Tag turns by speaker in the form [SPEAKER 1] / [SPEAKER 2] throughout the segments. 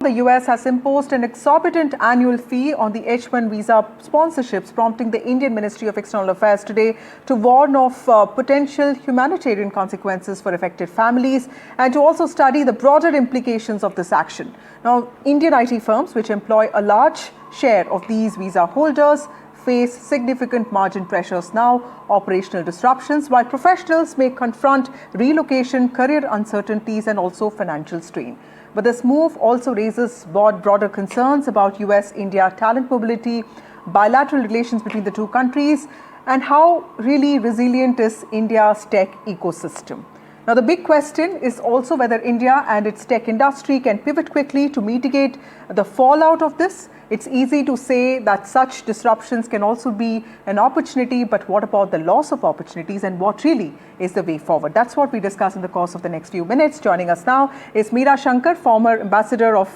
[SPEAKER 1] The US has imposed an exorbitant annual fee on the H1 visa sponsorships, prompting the Indian Ministry of External Affairs today to warn of potential humanitarian consequences for affected families and to also study the broader implications of this action. Now, Indian IT firms, which employ a large share of these visa holders, face significant margin pressures now, operational disruptions, while professionals may confront relocation, career uncertainties, and also financial strain. But this move also raises broader concerns about US-India talent mobility, bilateral relations between the two countries, and how really resilient is India's tech ecosystem. Now, the big question is also whether India and its tech industry can pivot quickly to mitigate the fallout of this. It's easy to say that such disruptions can also be an opportunity, but what about the loss of opportunities and what really is the way forward? That's what we discuss in the course of the next few minutes. Joining us now is Meera Shankar, former ambassador of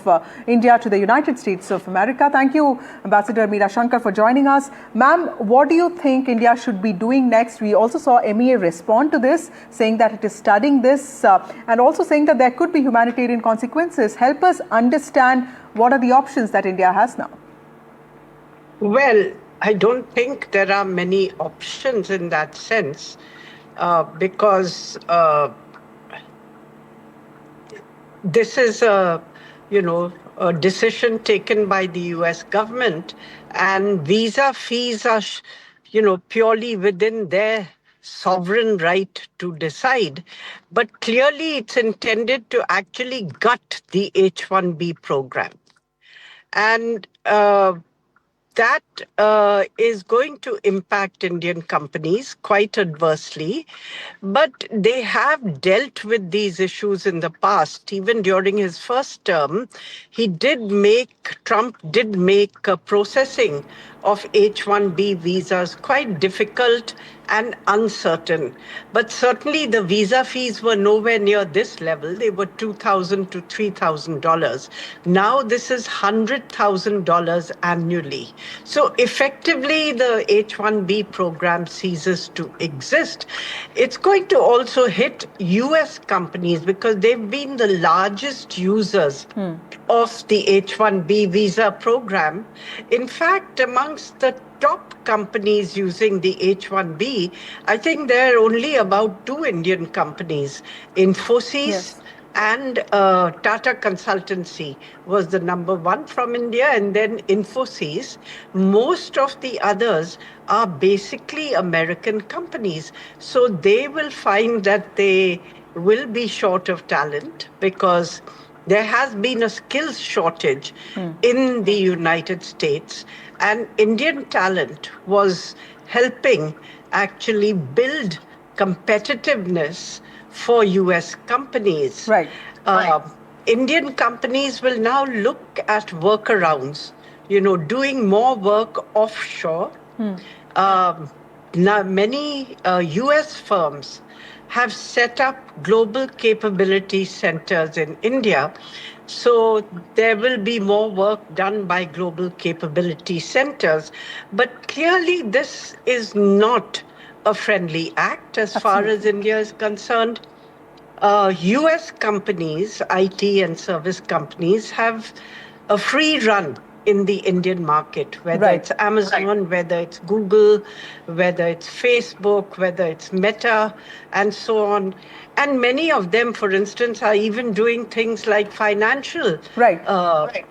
[SPEAKER 1] India to the United States of America. Thank you, Ambassador Meera Shankar, for joining us. Ma'am, what do you think India should be doing next? We also saw MEA respond to this, saying that it is studying this and also saying that there could be humanitarian consequences. Help us understand what are the options that India has now?
[SPEAKER 2] Well, I don't think there are many options in that sense because this is a decision taken by the US government, and visa fees are, purely within their sovereign right to decide. But clearly it's intended to actually gut the H1B program. And that is going to impact Indian companies quite adversely. But they have dealt with these issues in the past. Even during his first term, Trump did make processing of H1B visas quite difficult and uncertain. But certainly the visa fees were nowhere near this level. They were $2,000 to $3,000. Now this is $100,000 annually. So effectively the H1B program ceases to exist. It's going to also hit US companies because they've been the largest users of the H1B visa program. In fact, amongst the top companies using the H1B, I think there are only about 2 Indian companies, Infosys and Tata Consultancy was the number 1 from India, and then Infosys. Most of the others are basically American companies. So they will find that they will be short of talent because there has been a skills shortage in the United States, and Indian talent was helping actually build competitiveness for US companies.
[SPEAKER 1] Right.
[SPEAKER 2] Indian companies will now look at workarounds, doing more work offshore. Now, many US firms have set up global capability centers in India. So there will be more work done by global capability centers. But clearly this is not a friendly act as far as India is concerned. US companies, IT and service companies, have a free run in the Indian market, whether it's Amazon, whether it's Google, whether it's Facebook, whether it's Meta, and so on. And many of them, for instance, are even doing things like financial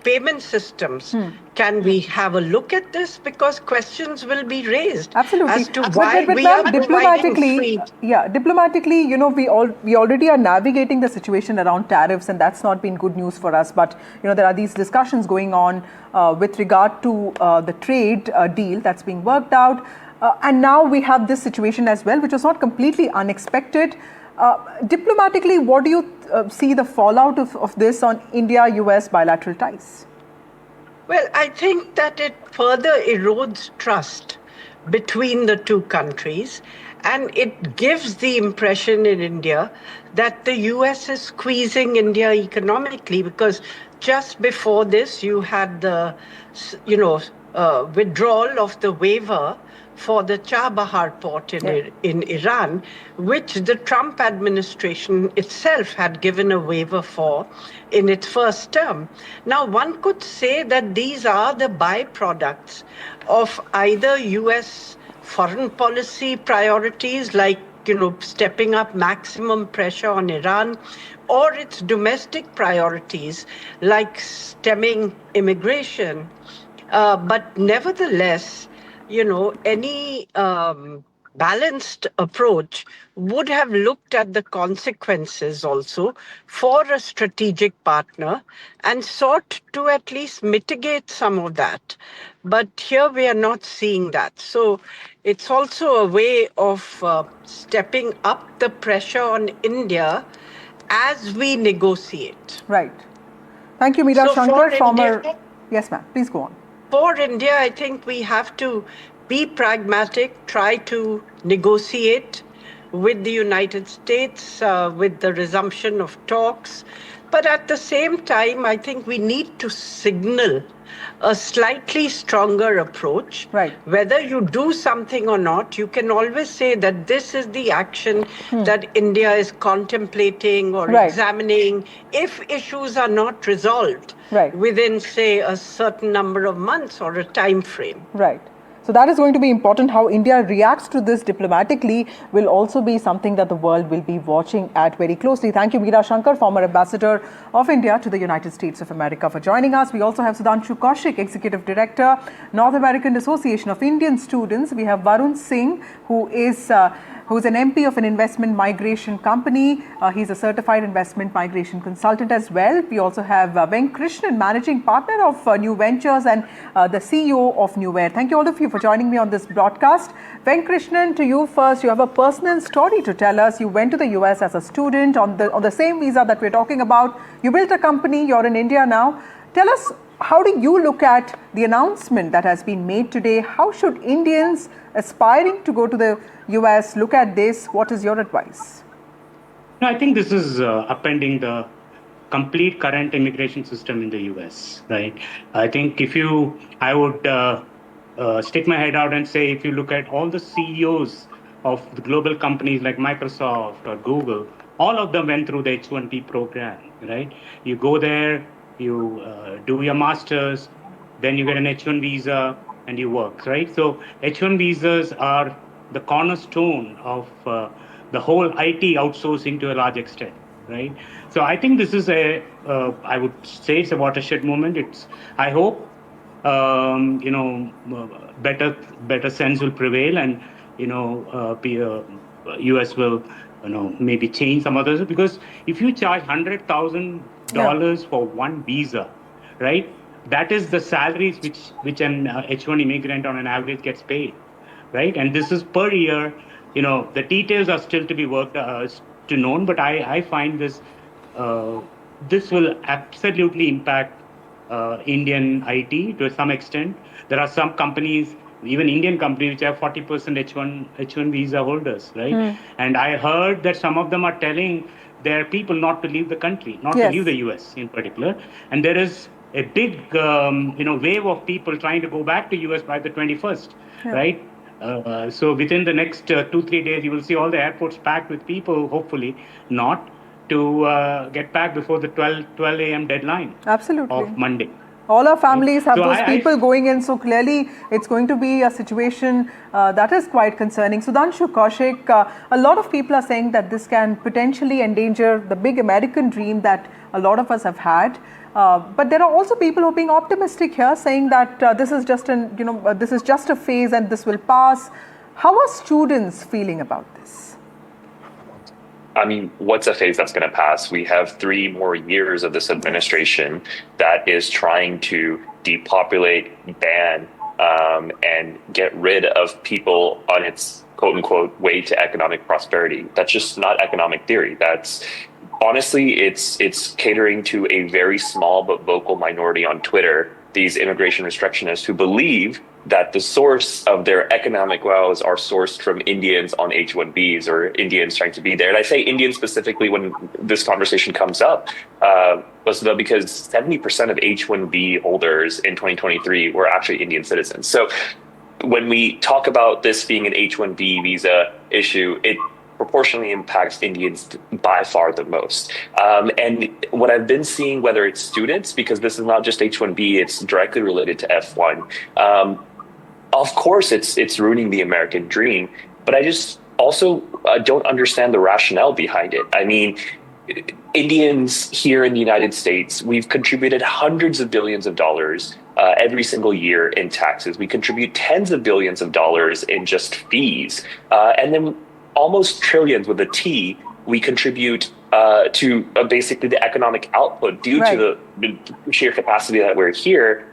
[SPEAKER 2] payment systems. Can we have a look at this? Because questions will be raised as to why we are providing free.
[SPEAKER 1] Yeah, diplomatically, we already are navigating the situation around tariffs, and that's not been good news for us. But there are these discussions going on with regard to the trade deal that's being worked out, and now we have this situation as well, which was not completely unexpected. Diplomatically, what do you see the fallout of this on India-US bilateral ties?
[SPEAKER 2] Well, I think that it further erodes trust between the two countries, and it gives the impression in India that the US is squeezing India economically, because just before this you had the withdrawal of the waiver for the Chabahar port
[SPEAKER 1] Yeah.
[SPEAKER 2] in Iran, which the Trump administration itself had given a waiver for in its first term. Now, one could say that these are the byproducts of either US foreign policy priorities like stepping up maximum pressure on Iran, or its domestic priorities like stemming immigration. But nevertheless, any balanced approach would have looked at the consequences also for a strategic partner and sought to at least mitigate some of that. But here we are not seeing that. So it's also a way of stepping up the pressure on India as we negotiate.
[SPEAKER 1] Right. Thank you, Meera
[SPEAKER 2] So for
[SPEAKER 1] Shankar,
[SPEAKER 2] India,
[SPEAKER 1] former... Yes, ma'am. Please go on.
[SPEAKER 2] for India, I think we have to be pragmatic, try to negotiate with the United States, with the resumption of talks. But at the same time, I think we need to signal a slightly stronger approach.
[SPEAKER 1] Right.
[SPEAKER 2] Whether you do something or not, you can always say that this is the action that India is contemplating or
[SPEAKER 1] Right.
[SPEAKER 2] examining if issues are not resolved
[SPEAKER 1] Right.
[SPEAKER 2] within, say, a certain number of months or a time frame.
[SPEAKER 1] Right. So that is going to be important. How India reacts to this diplomatically will also be something that the world will be watching at very closely. Thank you, Meera Shankar, former ambassador of India to the United States of America, for joining us. We also have Sudhanshu Kaushik, Executive Director, North American Association of Indian Students. We have Varun Singh, who is an MP of an investment migration company. He's a certified investment migration consultant as well. We also have Krishnan, managing partner of New Ventures and the CEO of Newware. Thank you all of you for joining me on this broadcast. Krishnan, to you first. You have a personal story to tell us. You went to the US as a student on the same visa that we're talking about. You built a company. You're in India now. Tell us, how do you look at the announcement that has been made today? How should Indians aspiring to go to the US look at this? What is your advice?
[SPEAKER 3] No, I think this is upending the complete current immigration system in the US, right? I think I would stick my head out and say, if you look at all the CEOs of the global companies like Microsoft or Google, all of them went through the H1B program, right? You go there, you do your master's, then you get an H1 visa and you work, right? So H1 visas are the cornerstone of the whole IT outsourcing to a large extent, right? So I think this is I would say it's a watershed moment. I hope, better sense will prevail, and, US will, maybe change some others, because if you charge $100,000 for one visa, right? That is the salaries which an H1 immigrant on an average gets paid, right? And this is per year. The details are still to be worked to known, but I find this will absolutely impact Indian IT to some extent. There are some companies, even Indian companies, which have 40% H1 visa holders, right? And I heard that some of them are telling their people not to leave the country, not to leave the US in particular. And there is a big wave of people trying to go back to US by the 21st, right? So within the next 2-3 days, you will see all the airports packed with people, hopefully not, to get back before the 12 a.m. deadline of Monday.
[SPEAKER 1] All our families have those people going in, so clearly it's going to be a situation that is quite concerning. Sudhanshu Kaushik, a lot of people are saying that this can potentially endanger the big American dream that a lot of us have had. But there are also people who are being optimistic here, saying that this is just a phase and this will pass. How are students feeling about this?
[SPEAKER 4] I mean, what's a phase that's going to pass? We have 3 more years of this administration that is trying to depopulate, ban, and get rid of people on its quote unquote way to economic prosperity. That's just not economic theory. That's honestly, it's catering to a very small but vocal minority on Twitter, these immigration restrictionists who believe that the source of their economic woes are sourced from Indians on H1Bs or Indians trying to be there. And I say Indians specifically when this conversation comes up, because 70% of H1B holders in 2023 were actually Indian citizens. So when we talk about this being an H-1B visa issue, it proportionally impacts Indians by far the most. And what I've been seeing, whether it's students, because this is not just H-1B, it's directly related to F1. Of course, it's ruining the American dream, but I just also don't understand the rationale behind it. I mean, Indians here in the United States, we've contributed hundreds of billions of dollars every single year in taxes. We contribute tens of billions of dollars in just fees. And then almost trillions with a T we contribute to basically the economic output due to the sheer capacity that we're here.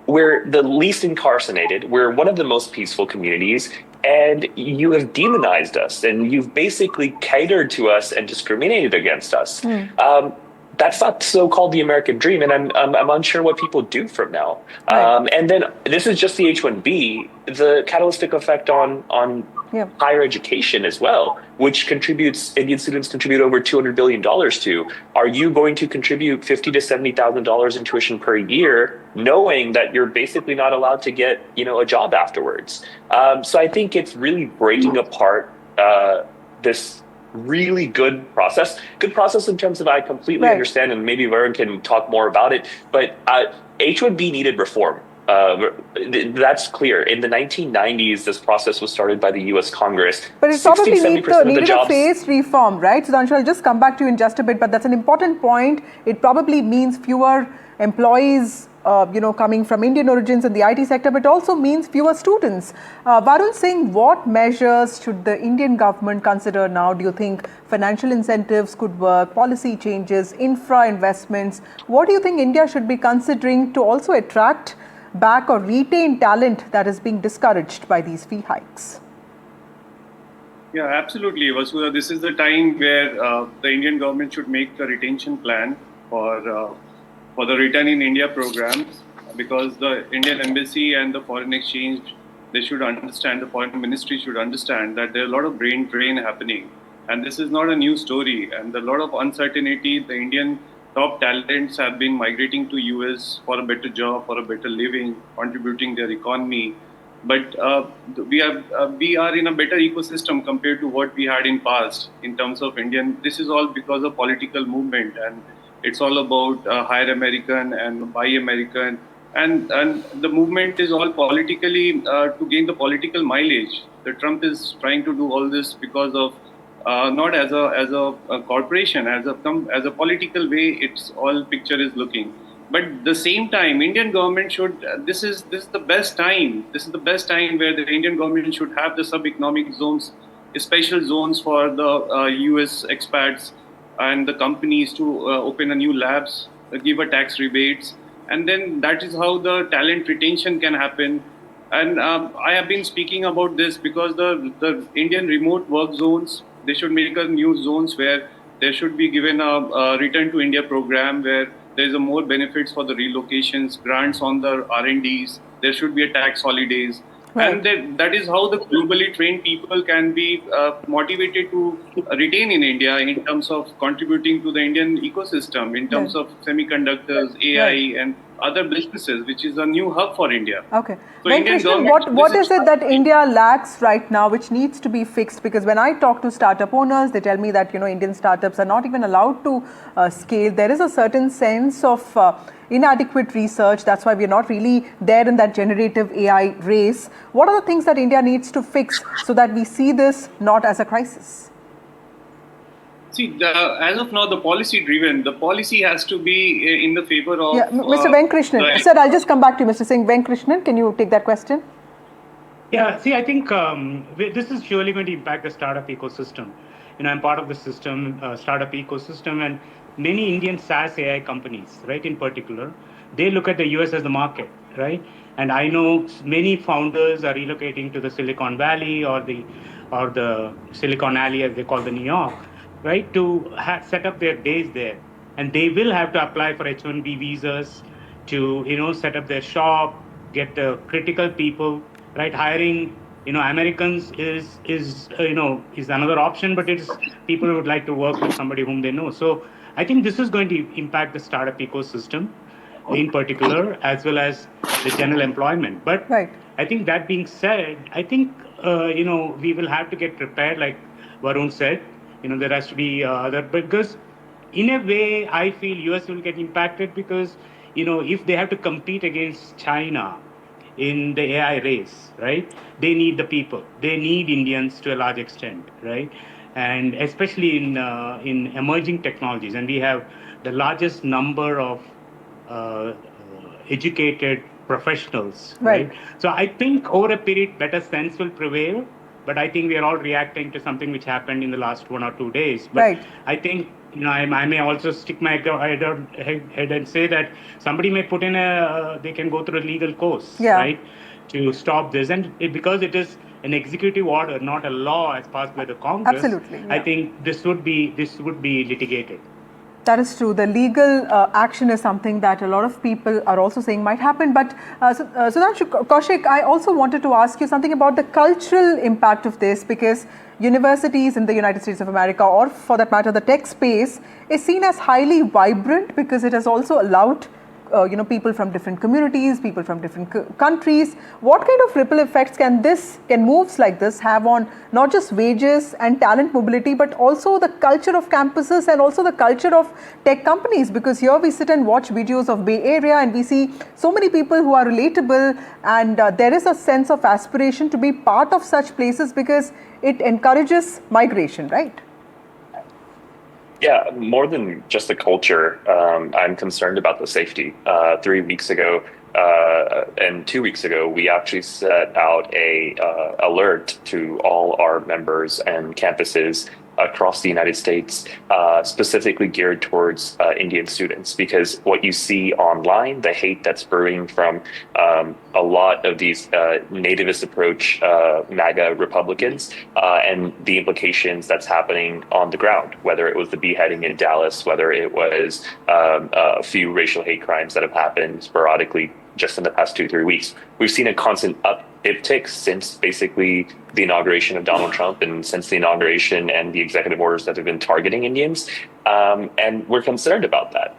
[SPEAKER 4] We're the least incarcerated. We're one of the most peaceful communities. And you have demonized us, and you've basically catered to us and discriminated against us. That's not so-called the American dream, and I'm unsure what people do from now. And then this is just the H-1B, the catalytic effect on higher education as well, which Indian students contribute over $200 billion to. Are you going to contribute $50,000 to $70,000 in tuition per year, knowing that you're basically not allowed to get, a job afterwards? So I think it's really breaking apart this really good process in terms of, I completely understand, and maybe Varun can talk more about it, but H-1B needed reform. That's clear. In the 1990s, this process was started by the U.S. Congress.
[SPEAKER 1] But it probably needed a phased reform, right? So, Anshu, I'll just come back to you in just a bit, but that's an important point. It probably means fewer employees coming from Indian origins in the IT sector, but also means fewer students. Varun Singh, what measures should the Indian government consider now? Do you think financial incentives could work, policy changes, infra investments? What do you think India should be considering to also attract back or retain talent that is being discouraged by these fee hikes?
[SPEAKER 5] Yeah, absolutely, Vasudha. This is the time where the Indian government should make a retention plan for the Return in India programs, because the Indian Embassy and the Foreign Exchange, they should understand, the Foreign Ministry should understand that there are a lot of brain drain happening. And this is not a new story. And a lot of uncertainty, the Indian top talents have been migrating to US for a better job, for a better living, contributing their economy. But we are in a better ecosystem compared to what we had in past in terms of Indian. This is all because of political movement, and it's all about hire American and buy American, and the movement is all politically to gain the political mileage. The Trump is trying to do all this because of not as a corporation, as a political way. It's all picture is looking. But at the same time, Indian government should. This is the best time. This is the best time where the Indian government should have the sub-economic zones, special zones for the US expats and the companies to open a new labs, give a tax rebates, and then that is how the talent retention can happen. And I have been speaking about this because the Indian remote work zones, they should make a new zones where there should be given a return to India program where there's a more benefits for the relocations, grants on the R&Ds. There should be a tax holidays. And that is how the globally trained people can be motivated to retain in India in terms of contributing to the Indian ecosystem, in terms of semiconductors, AI, and other businesses, which is a new hub for India.
[SPEAKER 1] Okay.
[SPEAKER 5] So
[SPEAKER 1] Krishnan, what is it that India lacks right now, which needs to be fixed? Because when I talk to startup owners, they tell me that Indian startups are not even allowed to scale. There is a certain sense of inadequate research. That's why we're not really there in that generative AI race. What are the things that India needs to fix so that we see this not as a crisis?
[SPEAKER 5] See, as of now, the policy-driven, the policy has to be in the favor of...
[SPEAKER 1] Yeah, Mr. Venkrishnan. Sir, I'll just come back to you, Mr. Singh. Venkrishnan, can you take that question?
[SPEAKER 3] Yeah, see, I think this is surely going to impact the startup ecosystem. I'm part of the system, startup ecosystem, and many Indian SaaS AI companies, right, in particular, they look at the US as the market, right? And I know many founders are relocating to the Silicon Valley or the Silicon Alley, as they call the New York, right, to set up their days there. And they will have to apply for H1B visas to, set up their shop, get the critical people, right? Hiring, Americans is another option, but it's people who would like to work with somebody whom they know. So I think this is going to impact the startup ecosystem in particular, as well as the general employment. But I think that being said, I think, we will have to get prepared, like Varun said. There has to be because in a way, I feel US will get impacted because, if they have to compete against China in the AI race, right? They need the people. They need Indians to a large extent, right? And especially in emerging technologies, and we have the largest number of educated professionals, right? So I think over a period, better sense will prevail. But I think we are all reacting to something which happened in the last 1 or 2 days. But I think, I may also stick my head and say that somebody may put in they can go through a legal course, right, to stop this. And because it is an executive order, not a law as passed by the Congress, I think this would be litigated.
[SPEAKER 1] That is true. The legal action is something that a lot of people are also saying might happen. But Sudhanshu, Kaushik, I also wanted to ask you something about the cultural impact of this, because universities in the United States of America, or for that matter, the tech space, is seen as highly vibrant because it has also allowed people from different communities, people from different countries. What kind of ripple effects can moves like this have on not just wages and talent mobility, but also the culture of campuses and also the culture of tech companies? Because here we sit and watch videos of Bay Area and we see so many people who are relatable, and there is a sense of aspiration to be part of such places because it encourages migration, right?
[SPEAKER 4] Yeah, more than just the culture, I'm concerned about the safety. 3 weeks ago and 2 weeks ago, we actually set out a alert to all our members and campuses across the United States, specifically geared towards Indian students, because what you see online, the hate that's brewing from a lot of these nativist approach MAGA Republicans, and the implications that's happening on the ground, whether it was the beheading in Dallas, whether it was a few racial hate crimes that have happened sporadically just in the past 2-3 weeks. We've seen a constant uptick since basically the inauguration of Donald Trump, and since the inauguration and the executive orders that have been targeting Indians, and we're concerned about that.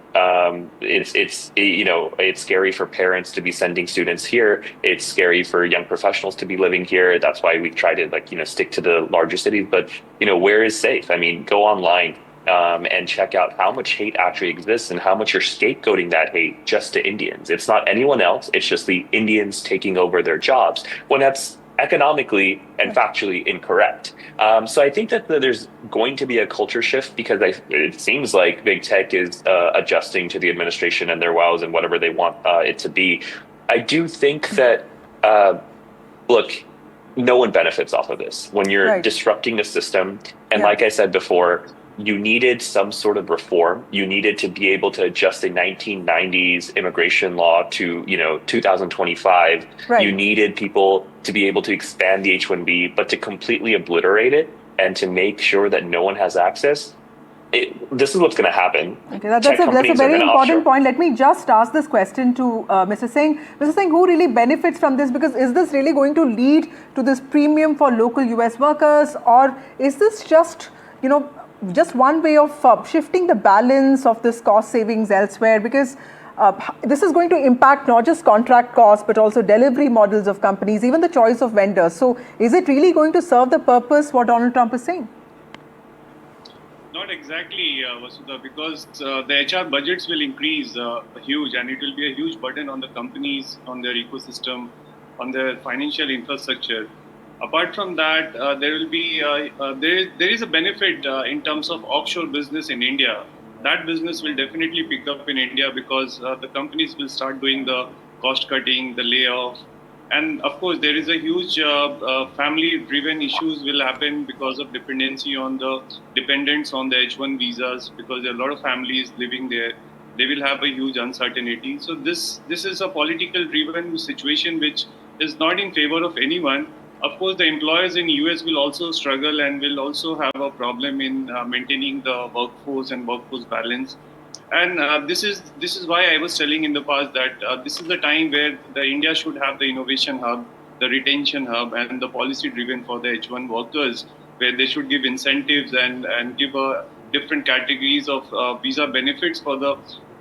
[SPEAKER 4] It's scary for parents to be sending students here. It's scary for young professionals to be living here. That's why we try to stick to the larger cities. But where is safe? I mean, go online. And check out how much hate actually exists and how much you're scapegoating that hate just to Indians. It's not anyone else. It's just the Indians taking over their jobs, when that's economically and factually incorrect. So I think that there's going to be a culture shift, because it seems like big tech is adjusting to the administration and their wows and whatever they want it to be. I do think that, look, no one benefits off of this when you're disrupting the system. And like I said before, you needed some sort of reform. You needed to be able to adjust the 1990s immigration law to, 2025. You needed people to be able to expand the H1B, but to completely obliterate it and to make sure that no one has access. This is what's going to happen.
[SPEAKER 1] Okay, that's a very important point. Let me just ask this question to Mr. Singh. Mr. Singh, who really benefits from this? Because is this really going to lead to this premium for local US workers, or is this just one way of shifting the balance of this cost savings elsewhere? Because this is going to impact not just contract costs, but also delivery models of companies, even the choice of vendors. So is it really going to serve the purpose what Donald Trump is saying?
[SPEAKER 5] Not exactly, Vasudha, because the HR budgets will increase huge, and it will be a huge burden on the companies, on their ecosystem, on their financial infrastructure. Apart from that, there will be there is a benefit in terms of offshore business in India. That business will definitely pick up in India, because the companies will start doing the cost cutting, the layoff, and of course there is a huge family-driven issues will happen because of dependency on the dependence on the H1 visas, because there are a lot of families living there. They will have a huge uncertainty. So this is a political-driven situation which is not in favor of anyone. Of course, the employers in US will also struggle and will also have a problem in maintaining the workforce and workforce balance. And this is why I was telling in the past that this is the time where the India should have the innovation hub, the retention hub, and the policy driven for the H1 workers, where they should give incentives and give different categories of visa benefits for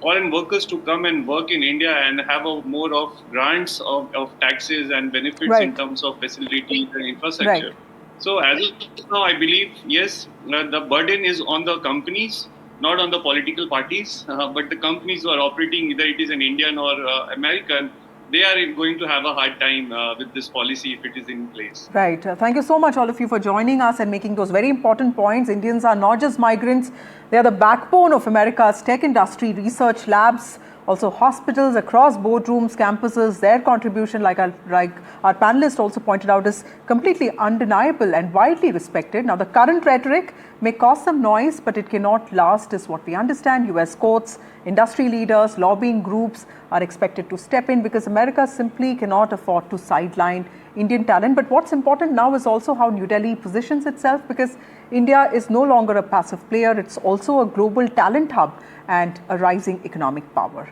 [SPEAKER 5] foreign workers to come and work in India and have a more of grants of taxes and benefits in terms of facilities and infrastructure.
[SPEAKER 1] Right.
[SPEAKER 5] So as of now, I believe, yes, the burden is on the companies, not on the political parties, but the companies who are operating, either it is an Indian or American, they are going to have a hard time with this policy if it is in place.
[SPEAKER 1] Right. Thank you so much, all of you, for joining us and making those very important points. Indians are not just migrants. They are the backbone of America's tech industry, research labs, also hospitals across boardrooms, campuses. Their contribution, like our panelist also pointed out, is completely undeniable and widely respected. Now, the current rhetoric may cause some noise, but it cannot last, is what we understand. US courts, industry leaders, lobbying groups are expected to step in because America simply cannot afford to sideline Indian talent. But what's important now is also how New Delhi positions itself, because India is no longer a passive player. It's also a global talent hub and a rising economic power.